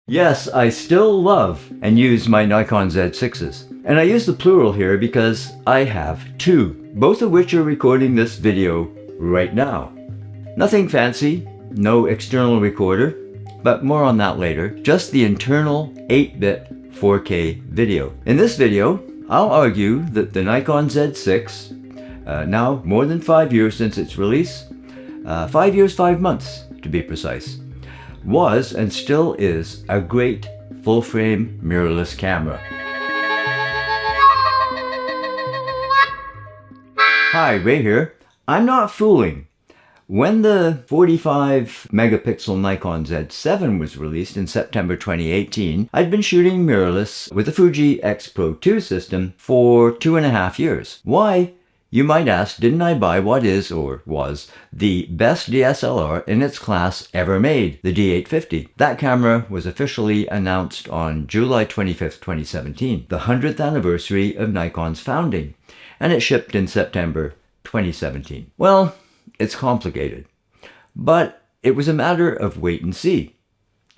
Yes, I still love and use my Nikon Z6s. And I use the plural here because I have two, both of which are recording this video right now. Nothing fancy, no external recorder, but more on that later. Just the internal 8-bit 4K video. In this video, I'll argue that the Nikon Z6, now more than 5 years since its release, 5 years, 5 months to be precise, was and still is a great full-frame mirrorless camera. Hi, Ray here. I'm not fooling. When the 45 megapixel Nikon Z7 was released in September 2018, I'd been shooting mirrorless with the Fuji X Pro 2 system for 2.5 years. Why? You might ask, didn't I buy what is, or was, the best DSLR in its class ever made, the D850? That camera was officially announced on July 25th, 2017, the 100th anniversary of Nikon's founding, and it shipped in September 2017. Well, it's complicated, but it was a matter of wait and see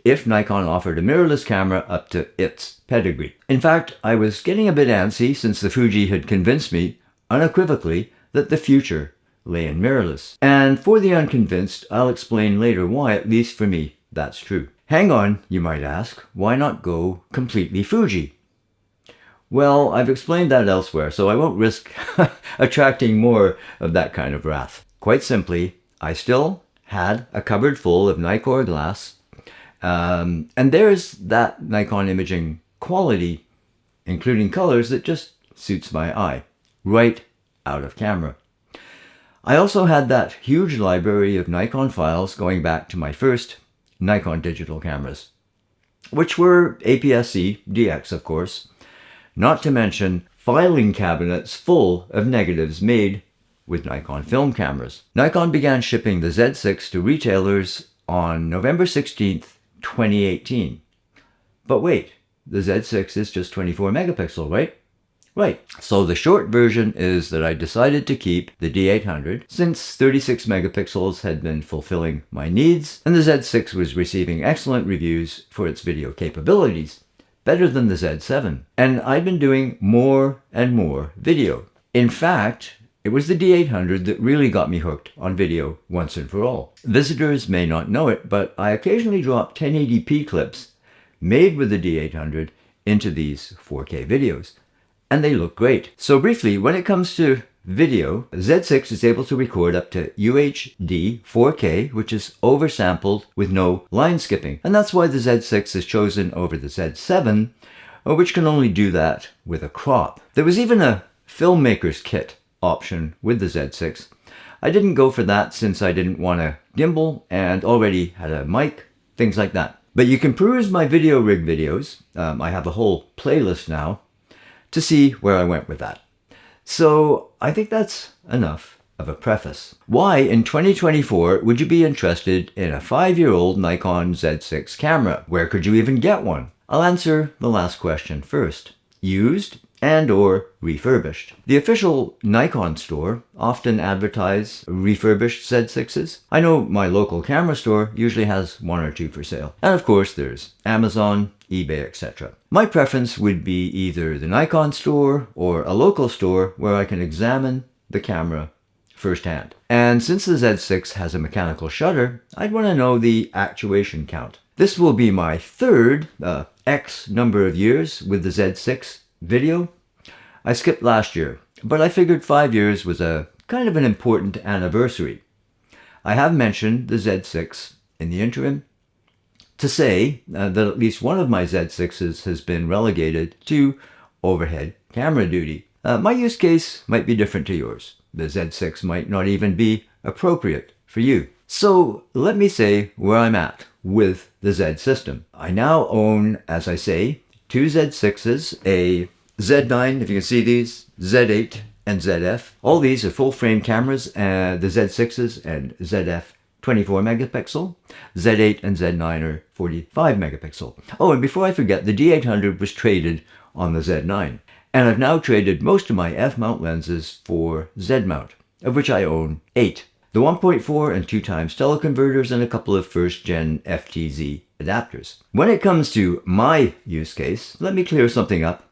if Nikon offered a mirrorless camera up to its pedigree. In fact, I was getting a bit antsy since the Fuji had convinced me unequivocally that the future lay in mirrorless. And for the unconvinced, I'll explain later why, at least for me, that's true. Hang on, you might ask, why not go completely Fuji? Well, I've explained that elsewhere, so I won't risk attracting more of that kind of wrath. Quite simply, I still had a cupboard full of Nikkor glass, and there's that Nikon imaging quality, including colors, that just suits my eye. Right out of camera. I also had that huge library of Nikon files going back to my first Nikon digital cameras, which were APS-C DX, of course, not to mention filing cabinets full of negatives made with Nikon film cameras. Nikon began shipping the Z6 to retailers on November 16th, 2018. But wait, the Z6 is just 24 megapixel, right? Right, so the short version is that I decided to keep the D800 since 36 megapixels had been fulfilling my needs and the Z6 was receiving excellent reviews for its video capabilities, better than the Z7. And I'd been doing more and more video. In fact, it was the D800 that really got me hooked on video once and for all. Visitors may not know it, but I occasionally drop 1080p clips made with the D800 into these 4K videos. And they look great. So briefly, when it comes to video, Z6 is able to record up to UHD 4K, which is oversampled with no line skipping. And that's why the Z6 is chosen over the Z7, which can only do that with a crop. There was even a filmmaker's kit option with the Z6. I didn't go for that since I didn't want a gimbal and already had a mic, things like that. But you can peruse my video rig videos. I have a whole playlist now, to see where I went with that. So I think that's enough of a preface. Why in 2024 would you be interested in a 5-year-old Nikon Z6 camera? Where could you even get one? I'll answer the last question first. Used and or refurbished. The official Nikon store often advertise refurbished Z6s. I know my local camera store usually has 1 or 2 for sale. And of course there's Amazon, eBay, etc. My preference would be either the Nikon store or a local store where I can examine the camera firsthand. And since the Z6 has a mechanical shutter, I'd want to know the actuation count. This will be my third X number of years with the Z6 video. I skipped last year, but I figured 5 years was a kind of an important anniversary. I have mentioned the Z6 in the interim to say that at least one of my Z6s has been relegated to overhead camera duty. My use case might be different to yours. The Z6 might not even be appropriate for you. So let me say where I'm at with the Z system. I now own, as I say, 2 Z6s, a Z9, if you can see these, Z8 and ZF. All these are full frame cameras, the Z6s and ZF 24 megapixel, Z8 and Z9 are 45 megapixel. Oh, and before I forget, the D800 was traded on the Z9. And I've now traded most of my F-mount lenses for Z-mount, of which I own 8. the 1.4 and 2 times teleconverters, and a couple of first-gen FTZ adapters. When it comes to my use case, let me clear something up.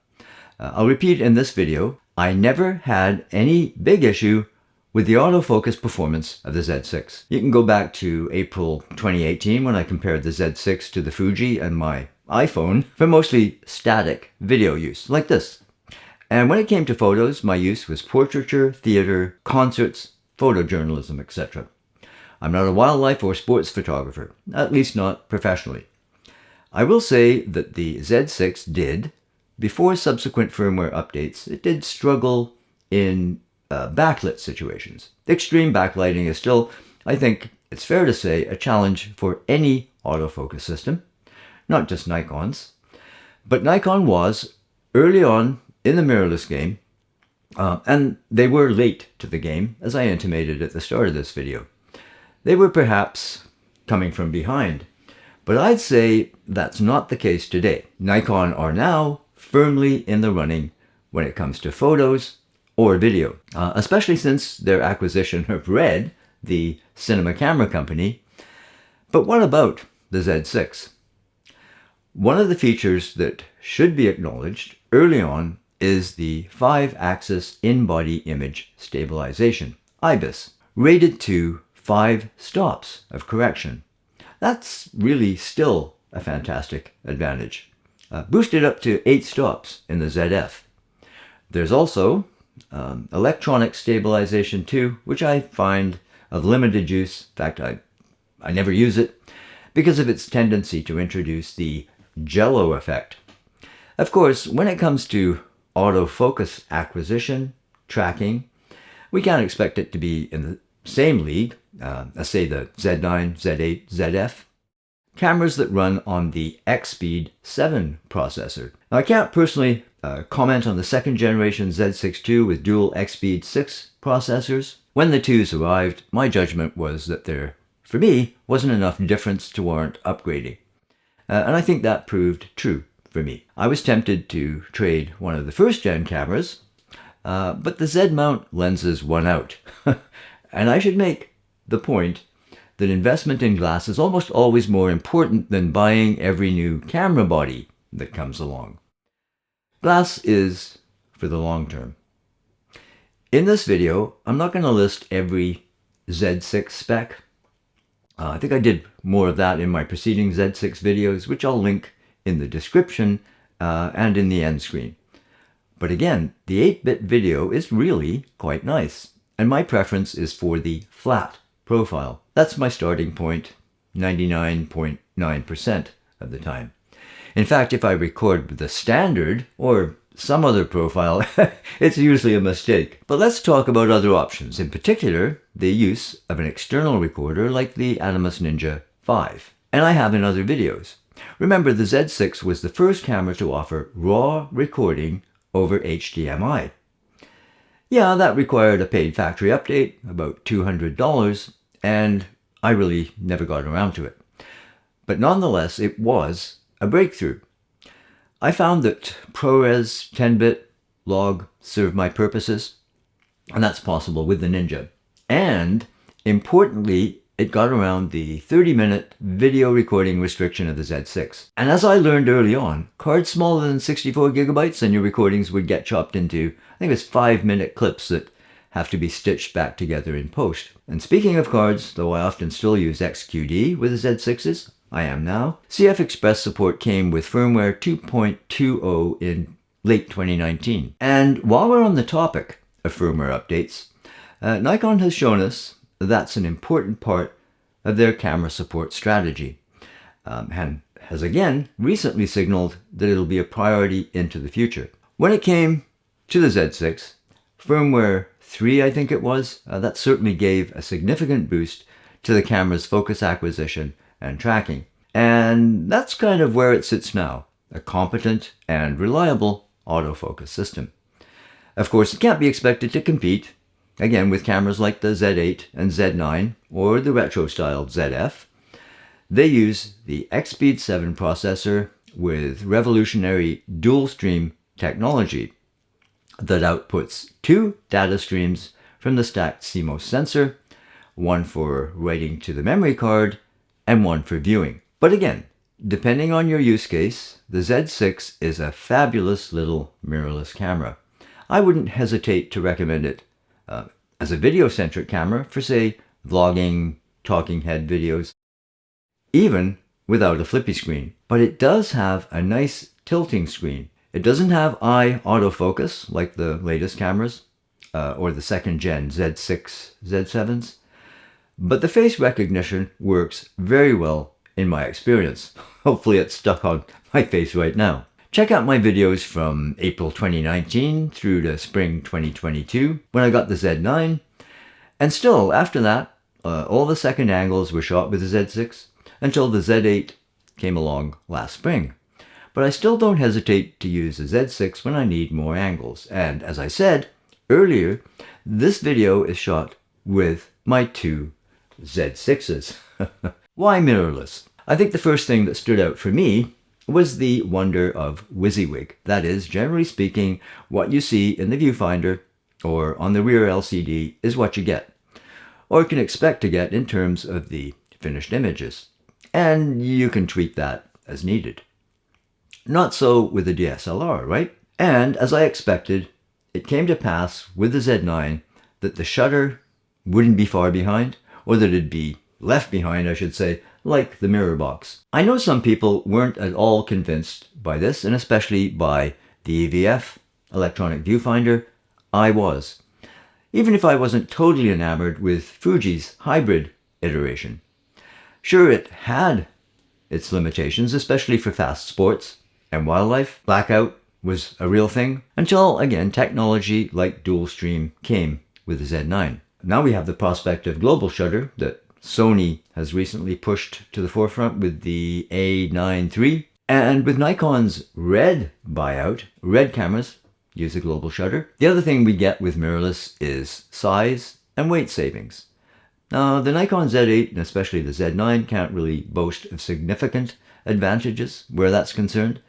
I'll repeat in this video, I never had any big issue with the autofocus performance of the Z6. You can go back to April 2018 when I compared the Z6 to the Fuji and my iPhone for mostly static video use, like this. And when it came to photos, my use was portraiture, theater, concerts, photojournalism, etc. I'm not a wildlife or sports photographer, at least not professionally. I will say that the Z6 did, before subsequent firmware updates, it did struggle in backlit situations. Extreme backlighting is still, I think it's fair to say, a challenge for any autofocus system, not just Nikon's. But Nikon was early on in the mirrorless game, and they were late to the game, as I intimated at the start of this video. They were perhaps coming from behind, but I'd say that's not the case today. Nikon are now firmly in the running when it comes to photos or video, especially since their acquisition of Red, the cinema camera company. But what about the Z6? One of the features that should be acknowledged early on is the 5-axis in-body image stabilization, IBIS, rated to 5 stops of correction. That's really still a fantastic advantage. Boosted up to 8 stops in the ZF. There's also electronic stabilization too, which I find of limited use. In fact, I never use it because of its tendency to introduce the jello effect. Of course, when it comes to autofocus acquisition, tracking, we can't expect it to be in the same league as, say, the Z9, Z8, ZF. Cameras that run on the Expeed 7 processor. Now, I can't personally comment on the second generation Z6 II with dual Expeed 6 processors. When the 2s arrived, my judgment was that there, for me, wasn't enough difference to warrant upgrading. And I think that proved true for me. I was tempted to trade one of the first gen cameras, but the Z mount lenses won out. And I should make the point that investment in glass is almost always more important than buying every new camera body that comes along. Glass is for the long term. In this video, I'm not going to list every Z6 spec. I think I did more of that in my preceding Z6 videos, which I'll link in the description and in the end screen. But again, the 8-bit video is really quite nice, and my preference is for the flat profile. That's my starting point 99.9% of the time. In fact, if I record the standard or some other profile, it's usually a mistake. But let's talk about other options, in particular, the use of an external recorder like the Atomos Ninja 5. And I have in other videos. Remember, the Z6 was the first camera to offer raw recording over HDMI. Yeah, that required a paid factory update, about $200, and I really never got around to it. But nonetheless, it was a breakthrough. I found that ProRes 10-bit log served my purposes, and that's possible with the Ninja. And importantly, it got around the 30-minute video recording restriction of the Z6. And as I learned early on, cards smaller than 64 gigabytes and your recordings would get chopped into, I think it's 5-minute clips that have to be stitched back together in post. And speaking of cards, though I often still use XQD with the Z6s, I am now, CF Express support came with firmware 2.20 in late 2019. And while we're on the topic of firmware updates, Nikon has shown us that's an important part of their camera support strategy, and has again recently signaled that it'll be a priority into the future. When it came to the Z6, firmware 3, I think it was, that certainly gave a significant boost to the camera's focus acquisition and tracking. And that's kind of where it sits now, a competent and reliable autofocus system. Of course, it can't be expected to compete, again, with cameras like the Z8 and Z9 or the retro-styled ZF. They use the Expeed 7 processor with revolutionary dual-stream technology that outputs 2 data streams from the stacked CMOS sensor, one for writing to the memory card, and one for viewing. But again, depending on your use case, the Z6 is a fabulous little mirrorless camera. I wouldn't hesitate to recommend it as a video-centric camera for, say, vlogging, talking head videos, even without a flippy screen. But it does have a nice tilting screen. It doesn't have eye autofocus like the latest cameras or the second gen Z6, Z7s, but the face recognition works very well in my experience. Hopefully it's stuck on my face right now. Check out my videos from April 2019 through to spring 2022 when I got the Z9. And still, after that, all the second angles were shot with the Z6 until the Z8 came along last spring. But I still don't hesitate to use the Z6 when I need more angles. And as I said earlier, this video is shot with my two Z6s. Why mirrorless? I think the first thing that stood out for me was the wonder of WYSIWYG. That is, generally speaking, what you see in the viewfinder or on the rear LCD is what you get, or can expect to get in terms of the finished images. And you can tweak that as needed. Not so with the DSLR, right? And as I expected, it came to pass with the Z9 that the shutter wouldn't be far behind, or that it'd be left behind, I should say, like the mirror box. I know some people weren't at all convinced by this, and especially by the EVF, electronic viewfinder. I was. Even if I wasn't totally enamored with Fuji's hybrid iteration. Sure, it had its limitations, especially for fast sports and wildlife. Blackout was a real thing, until, again, technology like dual stream came with the Z9. Now we have the prospect of global shutter that Sony has recently pushed to the forefront with the A9 III. And with Nikon's red buyout, red cameras use a global shutter. The other thing we get with mirrorless is size and weight savings. Now, the Nikon Z8 and especially the Z9 can't really boast of significant advantages where that's concerned.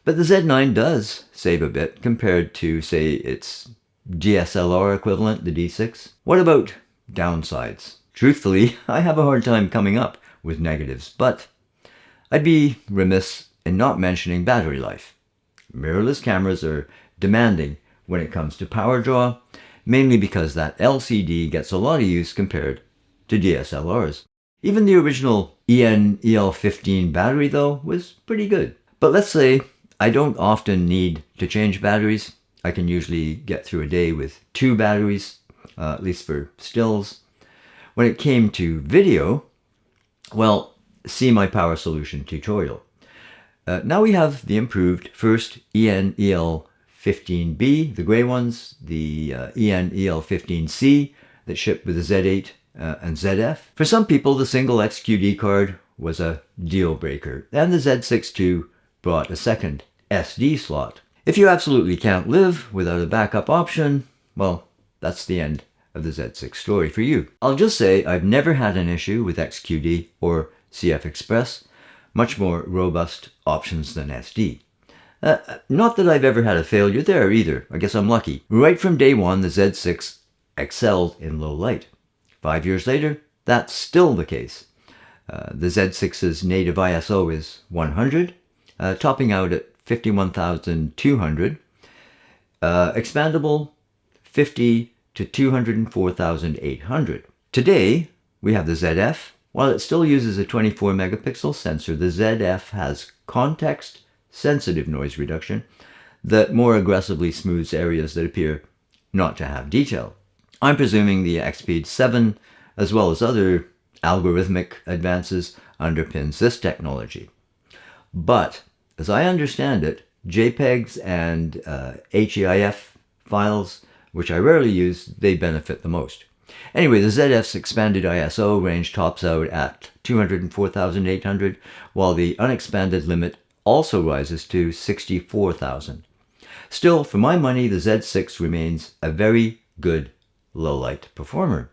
But the Z9 does save a bit compared to, say, its DSLR equivalent, the D6. What about downsides? Truthfully, I have a hard time coming up with negatives, but I'd be remiss in not mentioning battery life. Mirrorless cameras are demanding when it comes to power draw, mainly because that LCD gets a lot of use compared to DSLRs. Even the original EN-EL15 battery, though, was pretty good. But let's say I don't often need to change batteries. I can usually get through a day with 2 batteries, at least for stills. When it came to video, well, see my power solution tutorial. Now we have the improved first EN-EL15B, the gray ones, the EN-EL15C that shipped with the Z8 and ZF. For some people, the single XQD card was a deal breaker, and the Z6 II brought a second SD slot. If you absolutely can't live without a backup option, well, that's the end of the Z6 story for you. I'll just say I've never had an issue with XQD or CF Express, much more robust options than SD. Not that I've ever had a failure there either. I guess I'm lucky. Right from day one, the Z6 excelled in low light. 5 years later, that's still the case. The Z6's native ISO is 100, topping out at 51,200. Expandable 50 to 204,800. Today, we have the ZF. While it still uses a 24 megapixel sensor, the ZF has context-sensitive noise reduction that more aggressively smooths areas that appear not to have detail. I'm presuming the Expeed 7, as well as other algorithmic advances, underpins this technology. But, as I understand it, JPEGs and HEIF files, which I rarely use, they benefit the most. Anyway, the ZF's expanded ISO range tops out at 204,800, while the unexpanded limit also rises to 64,000. Still, for my money, the Z6 remains a very good low-light performer,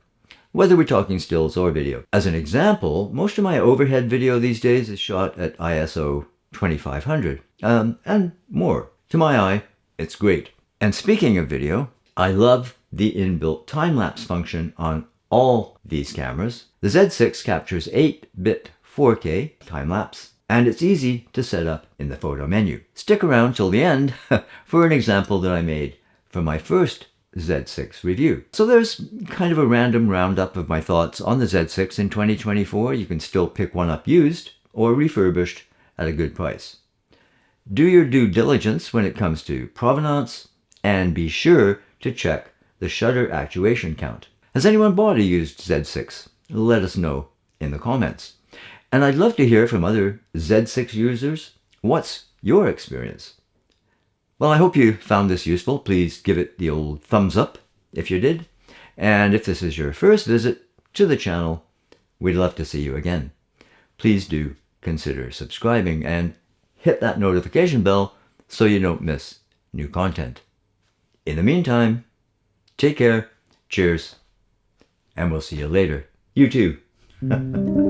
whether we're talking stills or video. As an example, most of my overhead video these days is shot at ISO 2500, and more. To my eye, it's great. And speaking of video, I love the inbuilt time-lapse function on all these cameras. The Z6 captures 8-bit 4K time-lapse, and it's easy to set up in the photo menu. Stick around till the end for an example that I made for my first Z6 review. So there's kind of a random roundup of my thoughts on the Z6 in 2024. You can still pick one up used or refurbished at a good price. Do your due diligence when it comes to provenance, and be sure to check the shutter actuation count. Has anyone bought a used Z6? Let us know in the comments. And I'd love to hear from other Z6 users. What's your experience? Well, I hope you found this useful. Please give it the old thumbs up if you did. And if this is your first visit to the channel, we'd love to see you again. Please do consider subscribing and hit that notification bell so you don't miss new content. In the meantime, take care, cheers, and we'll see you later. You too.